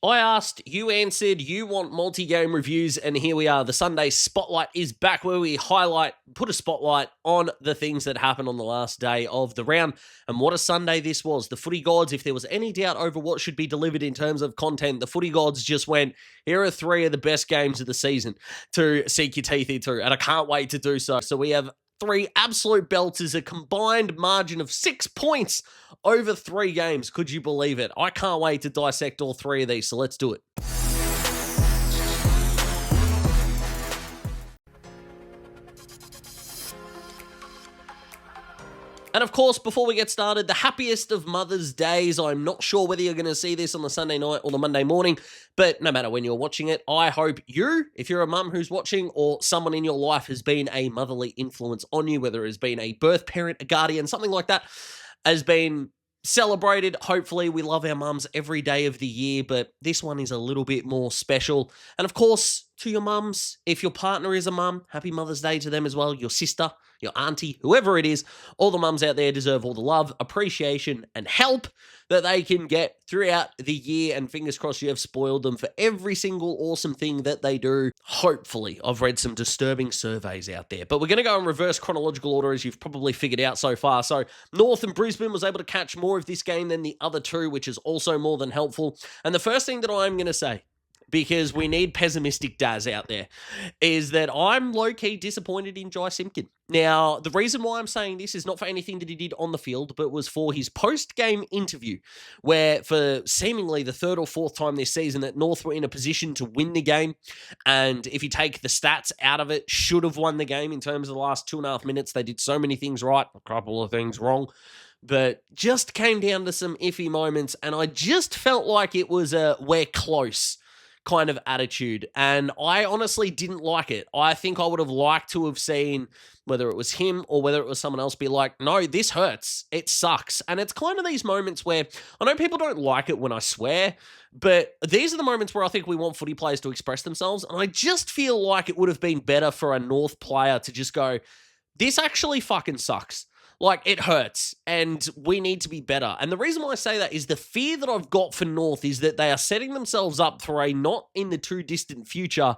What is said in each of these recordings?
I asked, you answered, you want multi-game reviews, and here we are. The Sunday Spotlight is back where we put a spotlight on the things that happened on the last day of the round. And what a Sunday this was. The footy gods, if there was any doubt over what should be delivered in terms of content, the footy gods just went, here are three of the best games of the season to sink your teeth into, and I can't wait to do so. So we have three absolute belters, a combined margin of 6 points over 3 games. Could you believe it? I can't wait to dissect all three of these, so let's do it. And of course, before we get started, the happiest of Mother's Days. I'm not sure whether you're going to see this on the Sunday night or the Monday morning, but no matter when you're watching it, I hope you, if you're a mum who's watching or someone in your life has been a motherly influence on you, whether it has been a birth parent, a guardian, something like that, has been celebrated. Hopefully, we love our mums every day of the year, but this one is a little bit more special. And of course, to your mums, if your partner is a mum, happy Mother's Day to them as well. Your sister, your auntie, whoever it is, all the mums out there deserve all the love, appreciation, and help that they can get throughout the year. And fingers crossed you have spoiled them for every single awesome thing that they do. Hopefully, I've read some disturbing surveys out there. But we're going to go in reverse chronological order, as you've probably figured out so far. So North and Brisbane was able to catch more of this game than the other two, which is also more than helpful. And the first thing that I'm going to say, because we need pessimistic Daz out there, is that I'm low-key disappointed in Jai Simpkin. Now, the reason why I'm saying this is not for anything that he did on the field, but was for his post-game interview, where for seemingly the third or fourth time this season that North were in a position to win the game, and if you take the stats out of it, should have won the game in terms of the last 2.5 minutes. They did so many things right, a couple of things wrong, but just came down to some iffy moments, and I just felt like it was a we're close kind of attitude, and I honestly didn't like it. I think I would have liked to have seen, whether it was him or whether it was someone else, be like, no, this hurts, it sucks. And it's kind of these moments where, I know people don't like it when I swear, but these are the moments where I think we want footy players to express themselves, and I just feel like it would have been better for a North player to just go, this actually fucking sucks. Like, it hurts, and we need to be better. And the reason why I say that is the fear that I've got for North is that they are setting themselves up for a not in the too distant future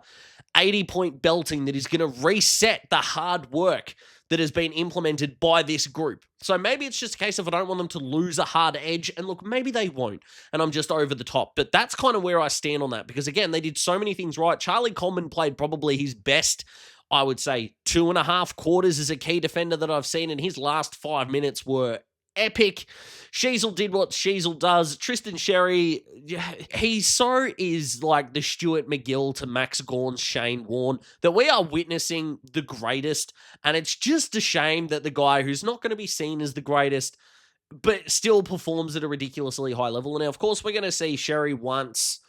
80-point belting that is going to reset the hard work that has been implemented by this group. So maybe it's just a case of I don't want them to lose a hard edge, and look, maybe they won't, and I'm just over the top. But that's kind of where I stand on that, because again, they did so many things right. Charlie Coleman played probably his best, I would say, 2.5 quarters as a key defender that I've seen, and his last 5 minutes were epic. Sheasel did what Sheasel does. Tristan Sherry, he so is like the Stuart McGill to Max Gawn's Shane Warne, that we are witnessing the greatest, and it's just a shame that the guy who's not going to be seen as the greatest, but still performs at a ridiculously high level. And now, of course, we're going to see Sherry once,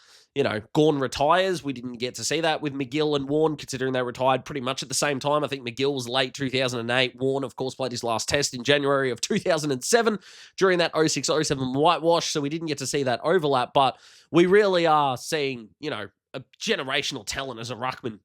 Gawn retires. We didn't get to see that with McGill and Warne, considering they retired pretty much at the same time. I think McGill was late 2008. Warne, of course, played his last test in January of 2007 during that 06-07 whitewash, so we didn't get to see that overlap. But we really are seeing, a generational talent as a ruckman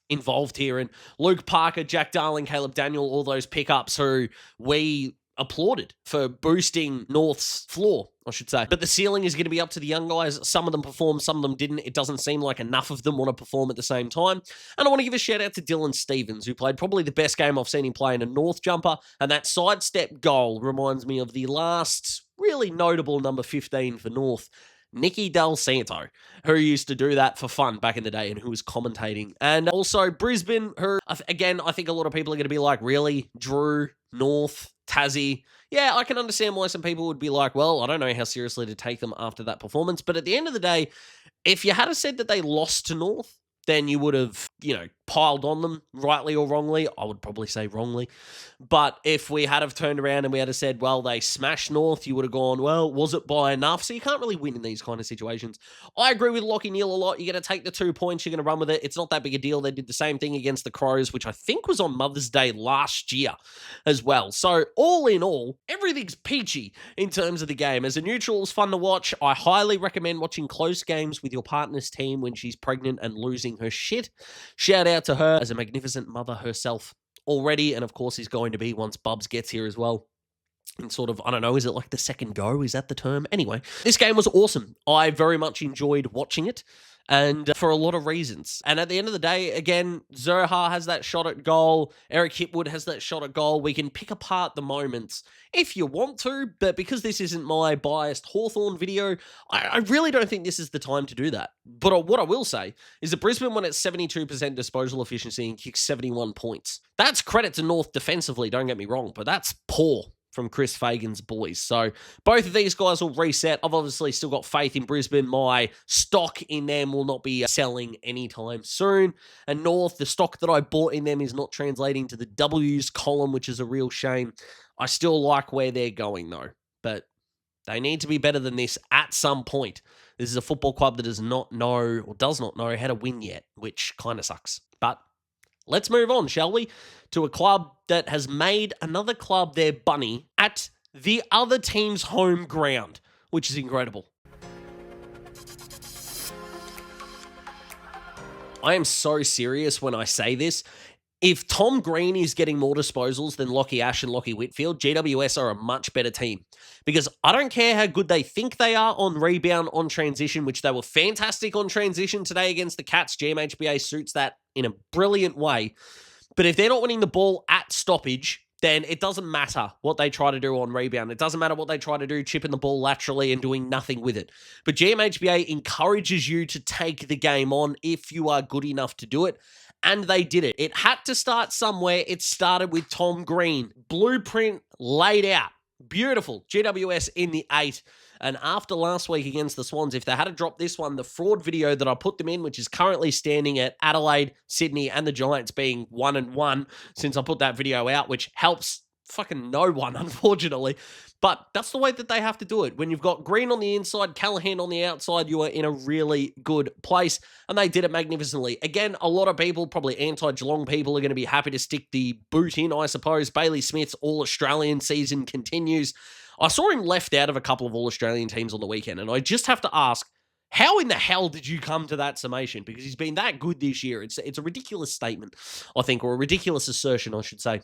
involved here. And Luke Parker, Jack Darling, Caleb Daniel, all those pickups who we applauded for boosting North's floor, I should say. But the ceiling is going to be up to the young guys. Some of them performed, some of them didn't. It doesn't seem like enough of them want to perform at the same time. And I want to give a shout out to Dylan Stevens, who played probably the best game I've seen him play in a North jumper. And that sidestep goal reminds me of the last really notable number 15 for North, Nicky Del Santo, who used to do that for fun back in the day and who was commentating. And also Brisbane, who, again, I think a lot of people are going to be like, really? Drew, North, Tassie? Yeah, I can understand why some people would be like, well, I don't know how seriously to take them after that performance. But at the end of the day, if you had said that they lost to North, then you would have, piled on them, rightly or wrongly. I would probably say wrongly. But if we had have turned around and we had have said, well, they smashed North, you would have gone, well, was it by enough? So you can't really win in these kind of situations. I agree with Lockie Neal a lot. You're going to take the 2 points, you're going to run with it. It's not that big a deal. They did the same thing against the Crows, which I think was on Mother's Day last year as well. So all in all, everything's peachy in terms of the game. As a neutral, it's fun to watch. I highly recommend watching close games with your partner's team when she's pregnant and losing her shit. Shout out to her as a magnificent mother herself already, and of course is going to be once Bubs gets here as well. And sort of, I don't know, is it like the second go? Is that the term? Anyway, this game was awesome. I very much enjoyed watching it, and for a lot of reasons. And at the end of the day, again, Zohar has that shot at goal. Eric Hipwood has that shot at goal. We can pick apart the moments if you want to, but because this isn't my biased Hawthorn video, I really don't think this is the time to do that. But what I will say is that Brisbane went at 72% disposal efficiency and kicked 71 points. That's credit to North defensively, don't get me wrong, but that's poor from Chris Fagan's boys. So both of these guys will reset. I've obviously still got faith in Brisbane. My stock in them will not be selling anytime soon. And North, the stock that I bought in them is not translating to the W's column, which is a real shame. I still like where they're going though, but they need to be better than this at some point. This is a football club that does not know how to win yet, which kind of sucks. But let's move on, shall we? To a club that has made another club their bunny at the other team's home ground, which is incredible. I am so serious when I say this. If Tom Green is getting more disposals than Lachie Ash and Lachie Whitfield, GWS are a much better team. Because I don't care how good they think they are on rebound, on transition, which they were fantastic on transition today against the Cats. GMHBA suits that in a brilliant way. But if they're not winning the ball at stoppage, then it doesn't matter what they try to do on rebound. It doesn't matter what they try to do chipping the ball laterally and doing nothing with it. But GMHBA encourages you to take the game on if you are good enough to do it. And they did it. It had to start somewhere. It started with Tom Green. Blueprint laid out. Beautiful. GWS in the 8. And after last week against the Swans, if they had to drop this one, the fraud video that I put them in, which is currently standing at Adelaide, Sydney, and the Giants being 1-1 since I put that video out, which helps fucking no one, unfortunately. But that's the way that they have to do it. When you've got Green on the inside, Callahan on the outside, you are in a really good place. And they did it magnificently. Again, a lot of people, probably anti-Geelong people, are going to be happy to stick the boot in, I suppose. Bailey Smith's All-Australian season continues. I saw him left out of a couple of All-Australian teams on the weekend, and I just have to ask, how in the hell did you come to that summation? Because he's been that good this year. It's a ridiculous statement, I think, or a ridiculous assertion, I should say,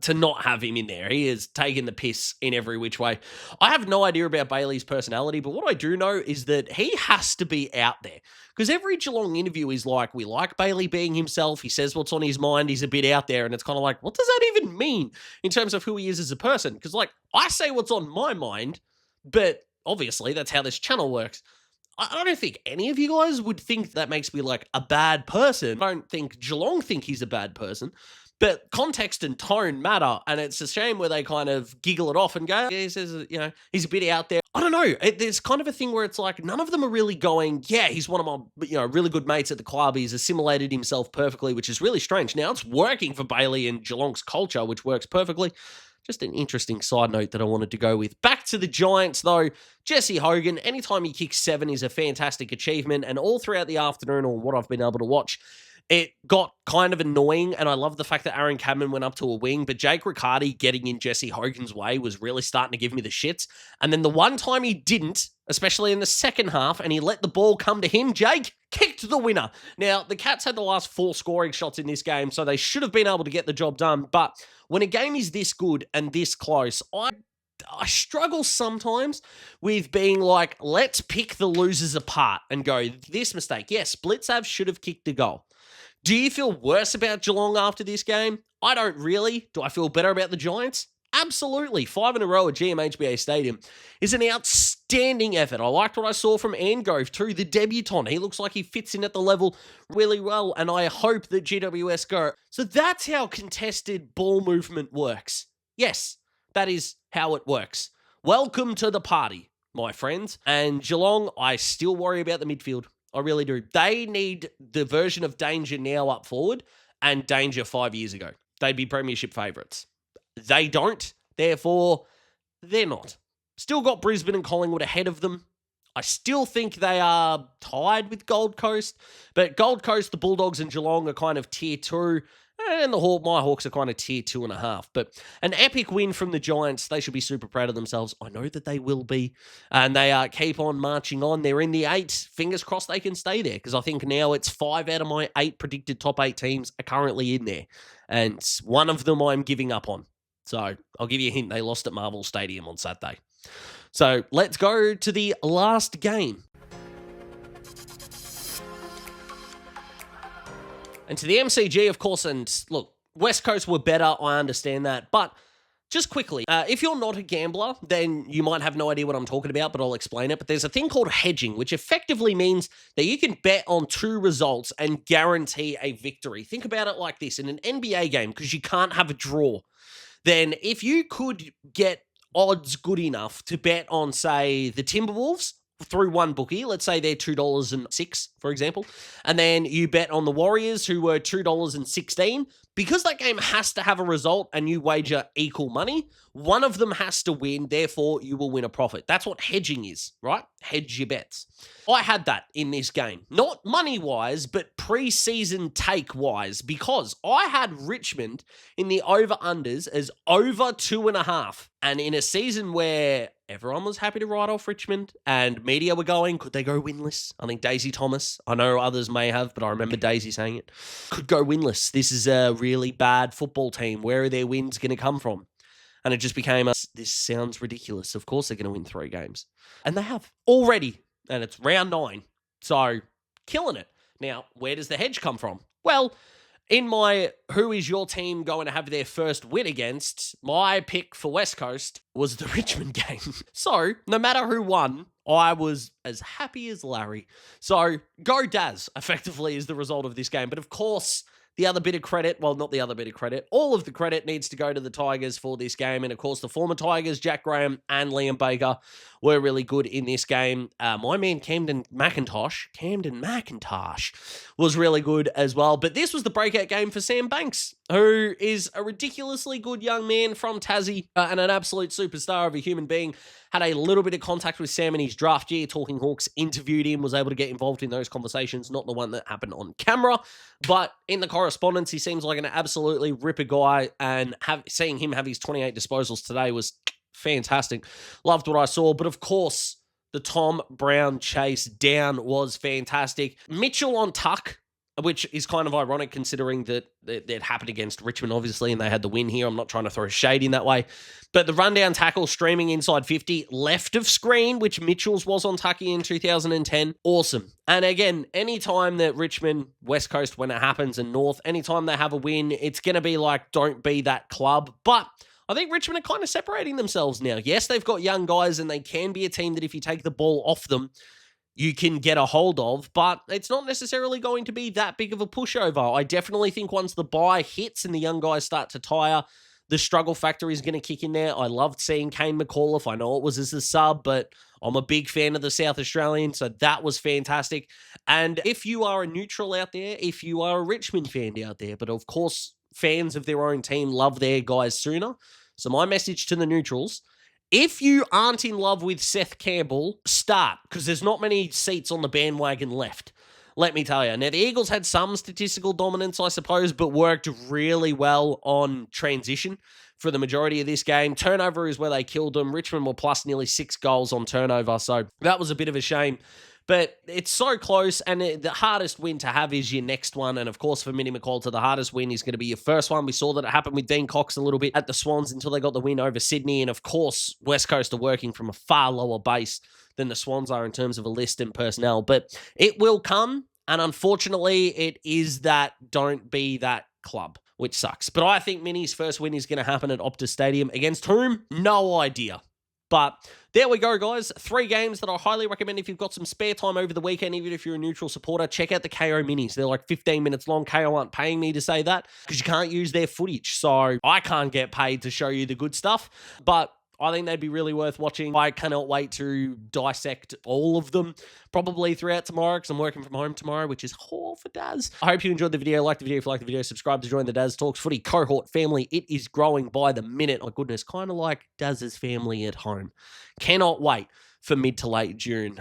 to not have him in there. He is taking the piss in every which way. I have no idea about Bailey's personality, but what I do know is that he has to be out there. Because every Geelong interview is like, we like Bailey being himself. He says what's on his mind. He's a bit out there. And it's kind of like, what does that even mean in terms of who he is as a person? Because, like, I say what's on my mind, but obviously that's how this channel works. I don't think any of you guys would think that makes me, like, a bad person. I don't think Geelong think he's a bad person. But context and tone matter, and it's a shame where they kind of giggle it off and go, yeah, he says, he's a bit out there. I don't know. There's kind of a thing where it's like, none of them are really going, yeah, he's one of my, really good mates at the club. He's assimilated himself perfectly, which is really strange. Now it's working for Bailey and Geelong's culture, which works perfectly. Just an interesting side note that I wanted to go with. Back to the Giants, though. Jesse Hogan, anytime he kicks 7 is a fantastic achievement, and all throughout the afternoon, or what I've been able to watch, it got kind of annoying, and I love the fact that Aaron Cadman went up to a wing, but Jake Riccardi getting in Jesse Hogan's way was really starting to give me the shits. And then the one time he didn't, especially in the second half, and he let the ball come to him, Jake kicked the winner. Now, the Cats had the last 4 scoring shots in this game, so they should have been able to get the job done. But when a game is this good and this close, I struggle sometimes with being like, let's pick the losers apart and go, this mistake. Yes, Blitzav should have kicked the goal. Do you feel worse about Geelong after this game? I don't really. Do I feel better about the Giants? Absolutely. 5 in a row at GMHBA Stadium is an outstanding effort. I liked what I saw from Angove too, the debutant. He looks like he fits in at the level really well, and I hope that GWS go. So that's how contested ball movement works. Yes, that is how it works. Welcome to the party, my friends. And Geelong, I still worry about the midfield. I really do. They need the version of Danger now up forward and Danger 5 years ago. They'd be premiership favourites. They don't. Therefore, they're not. Still got Brisbane and Collingwood ahead of them. I still think they are tied with Gold Coast. But Gold Coast, the Bulldogs and Geelong are kind of tier 2. And my Hawks are kind of tier 2.5. But an epic win from the Giants. They should be super proud of themselves. I know that they will be. And they keep on marching on. They're in the 8. Fingers crossed they can stay there. Because I think now it's 5 out of my 8 predicted top 8 teams are currently in there. And one of them I'm giving up on. So I'll give you a hint. They lost at Marvel Stadium on Saturday. So let's go to the last game. And to the MCG, of course, and look, West Coast were better, I understand that, but just quickly, if you're not a gambler, then you might have no idea what I'm talking about, but I'll explain it. But there's a thing called hedging, which effectively means that you can bet on two results and guarantee a victory. Think about it like this. In an NBA game, because you can't have a draw, then if you could get odds good enough to bet on, say, the Timberwolves through one bookie, let's say they're $2.06, for example, and then you bet on the Warriors, who were $2.16, because that game has to have a result and you wager equal money, one of them has to win, therefore you will win a profit. That's what hedging is, right? Hedge your bets. I had that in this game. Not money-wise, but pre-season take-wise, because I had Richmond in the over-unders as over 2.5. And in a season where everyone was happy to write off Richmond and media were going, could they go winless? I think Daisy Thomas, I know others may have, but I remember Daisy saying it, could go winless. This is a really bad football team. Where are their wins going to come from? And it just became, this sounds ridiculous. Of course they're going to win 3 games. And they have already. And it's round 9. So, killing it. Now, where does the hedge come from? Well, in my who is your team going to have their first win against, my pick for West Coast was the Richmond game. So, no matter who won, I was as happy as Larry. So, go Daz, effectively, is the result of this game. But of course, the other bit of credit, well, not the other bit of credit, all of the credit needs to go to the Tigers for this game. And of course, the former Tigers, Jack Graham and Liam Baker, were really good in this game. My man Camden McIntosh was really good as well. But this was the breakout game for Sam Banks, who is a ridiculously good young man from Tassie and an absolute superstar of a human being. Had a little bit of contact with Sam in his draft year. Talking Hawks interviewed him, was able to get involved in those conversations, not the one that happened on camera, but in the correspondence, he seems like an absolutely ripper guy, and seeing him have his 28 disposals today was fantastic. Loved what I saw, but of course, the Tom Brown chase down was fantastic. Mitchell on tuck, which is kind of ironic considering that it happened against Richmond, obviously, and they had the win here. I'm not trying to throw shade in that way. But the rundown tackle streaming inside 50, left of screen, which Mitchell's was on Tucky in 2010. Awesome. And again, anytime that Richmond, West Coast, when it happens, and North, anytime they have a win, it's going to be like, don't be that club. But I think Richmond are kind of separating themselves now. Yes, they've got young guys, and they can be a team that if you take the ball off them, you can get a hold of, but it's not necessarily going to be that big of a pushover. I definitely think once the bye hits and the young guys start to tire, the struggle factor is going to kick in there. I loved seeing Kane McAuliffe. I know it was as a sub, but I'm a big fan of the South Australian, so that was fantastic. And if you are a neutral out there, if you are a Richmond fan out there, but of course, fans of their own team love their guys sooner. So my message to the neutrals, if you aren't in love with Seth Campbell, start, because there's not many seats on the bandwagon left, let me tell you. Now, the Eagles had some statistical dominance, I suppose, but worked really well on transition for the majority of this game. Turnover is where they killed them. Richmond were plus nearly 6 goals on turnover, so that was a bit of a shame. But it's so close, and the hardest win to have is your next one. And of course, for Minnie McCall, the hardest win is going to be your first one. We saw that it happened with Dean Cox a little bit at the Swans until they got the win over Sydney. And of course, West Coast are working from a far lower base than the Swans are in terms of a list and personnel. But it will come, and unfortunately, it is that don't be that club, which sucks. But I think Minnie's first win is going to happen at Optus Stadium. Against whom? No idea. But there we go, guys. 3 games that I highly recommend if you've got some spare time over the weekend, even if you're a neutral supporter. Check out the KO minis. They're like 15 minutes long. KO aren't paying me to say that because you can't use their footage. So I can't get paid to show you the good stuff. But I think they'd be really worth watching. I cannot wait to dissect all of them, probably throughout tomorrow, because I'm working from home tomorrow, which is for Daz. I hope you enjoyed the video. Like the video if you like the video. Subscribe to join the Daz Talks Footy cohort family. It is growing by the minute. My goodness, kind of like Daz's family at home. Cannot wait for mid to late June.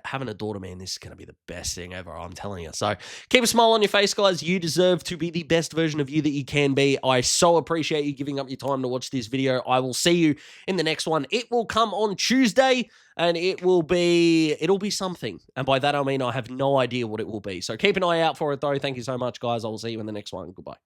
Having a daughter, man, this is going to be the best thing ever, I'm telling you. So keep a smile on your face, guys. You deserve to be the best version of you that you can be. I so appreciate you giving up your time to watch this video. I will see you in the next one. It will come on Tuesday, and it'll be something. And by that, I mean I have no idea what it will be. So keep an eye out for it, though. Thank you so much, guys. I will see you in the next one. Goodbye.